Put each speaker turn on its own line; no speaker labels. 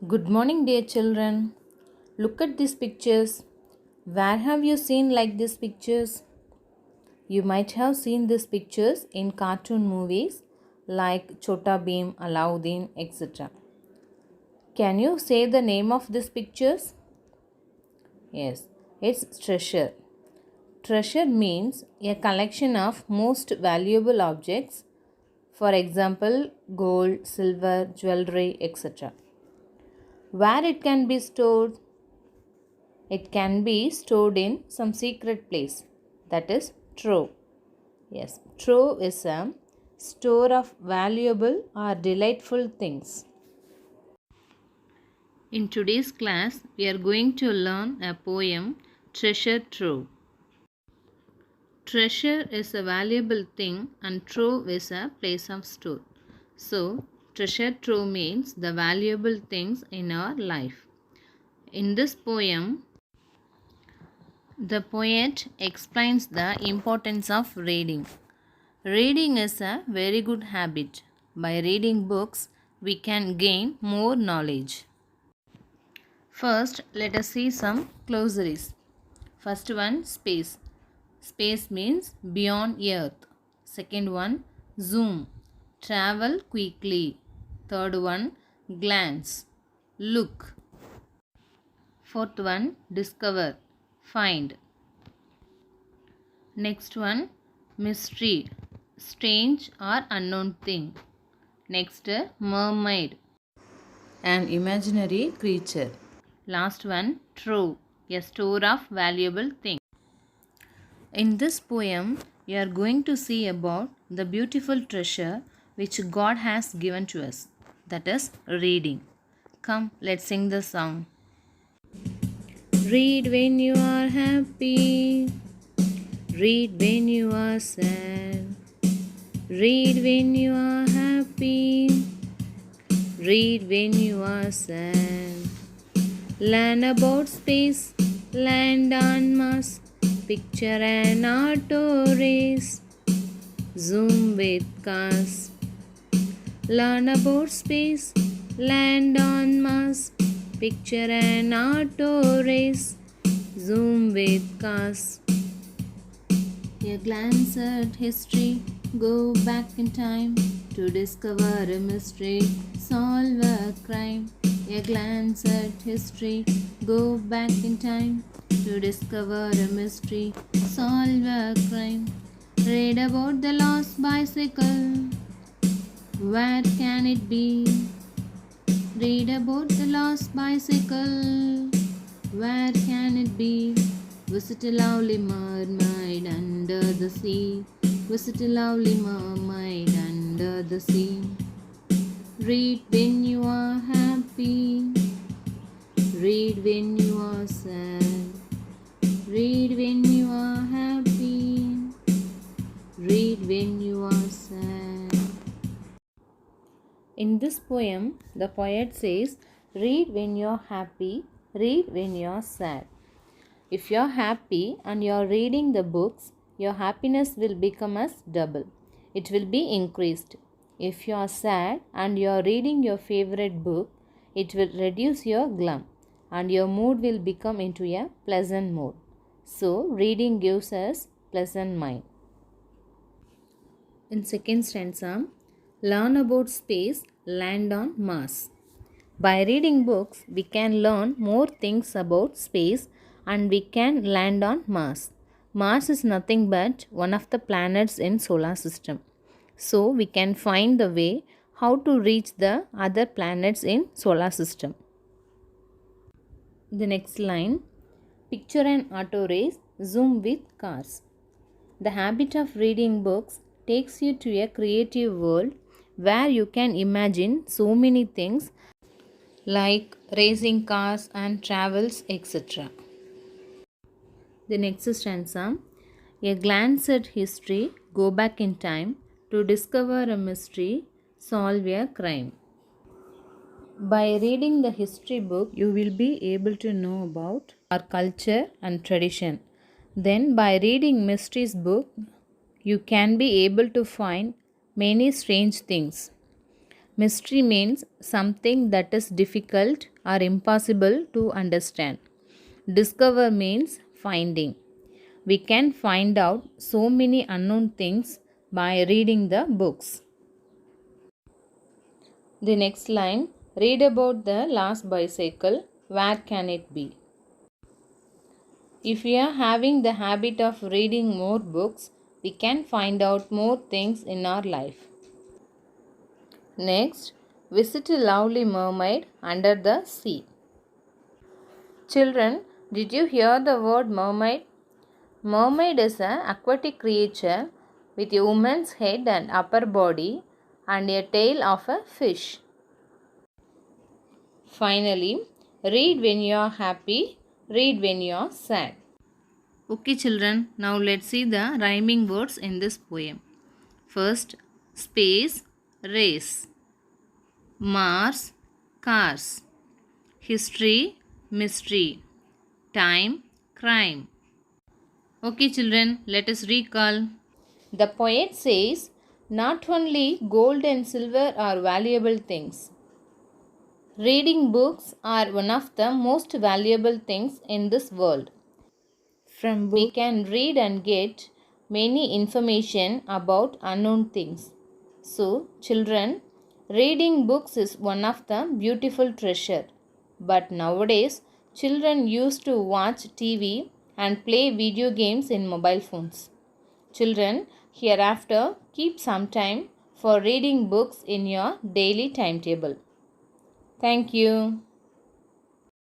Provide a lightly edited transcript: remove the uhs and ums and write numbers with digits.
Good morning, dear children. Look at these pictures. Where have you seen like these pictures? You might have seen these pictures in cartoon movies like Chota Bheem, Alauddin, etc. Can you say the name of these pictures? Yes, it's treasure. Treasure means a collection of most valuable objects, for example, gold, silver, jewelry, etc. Where it can be stored? It can be stored in some secret place, that is trove. Yes, trove is a store of valuable or delightful things. In today's class, we are going to learn a poem, Treasure Trove. Treasure is a valuable thing and trove is a place of store. So, treasure trove means the valuable things in our life. In this poem, the poet explains the importance of reading. Reading is a very good habit. By reading books, we can gain more knowledge. First, let us see some glossaries. First one, space. Space means beyond earth. Second one, zoom. Travel quickly. Third one, glance. Look. Fourth one, discover. Find. Next one, mystery. Strange or unknown thing. Next, mermaid. An imaginary creature. Last one, trove. A store of valuable things. In this poem, we are going to see about the beautiful treasure which God has given to us. That is reading. Come, let's sing the song. Read when you are happy. Read when you are sad. Read when you are happy. Read when you are sad. Learn about space, land on Mars. Picture an auto race. Zoom with cars. Learn about space, land on Mars. Picture an auto race. Zoom with cars. A glance at history, go back in time to discover a mystery, solve a crime. A glance at history, go back in time to discover a mystery, solve a crime. Read about the lost bicycle, where can it be? Read about the lost bicycle, where can it be? Visit a lovely mermaid under the sea. Visit a lovely mermaid under the sea. Read when you are happy. Read when you are sad. Read when you are happy. Read when you are sad. In this poem, the poet says, read when you are happy. Read when you are sad. If you are happy and you are reading the books, your happiness will become as double. It will be increased. If you are sad and you are reading your favorite book, it will reduce your glum and your mood will become into a pleasant mood. So, reading gives us pleasant mind. In second stanza, learn about space, land on Mars. By reading books, we can learn more things about space and we can land on Mars. Mars is nothing but one of the planets in solar system. So we can find the way how to reach the other planets in solar system. The next line, picture an auto race, zoom with cars. The habit of reading books takes you to a creative world where you can imagine so many things like racing cars and travels, etc. The next stanza, a glance at history, go back in time to discover a mystery, solve a crime. By reading the history book, you will be able to know about our culture and tradition. Then, by reading mysteries book, you can be able to find many strange things. Mystery means something that is difficult or impossible to understand. Discover means finding. We can find out so many unknown things by reading the books. The next line, read about the last bicycle. Where can it be? If we are having the habit of reading more books, we can find out more things in our life. Next, visit a lovely mermaid under the sea. Children, did you hear the word mermaid? Mermaid is an aquatic creature with a woman's head and upper body and a tail of a fish. Finally, read when you are happy, read when you are sad. Okay children, now let's see the rhyming words in this poem. First, space, race. Mars, cars. History, mystery. Time, crime. Okay children, let us recall. The poet says, not only gold and silver are valuable things. Reading books are one of the most valuable things in this world. From books, we can read and get many information about unknown things. So, children, reading books is one of the beautiful treasure. But nowadays, children used to watch TV and play video games in mobile phones. Children, hereafter keep some time for reading books in your daily timetable. Thank you.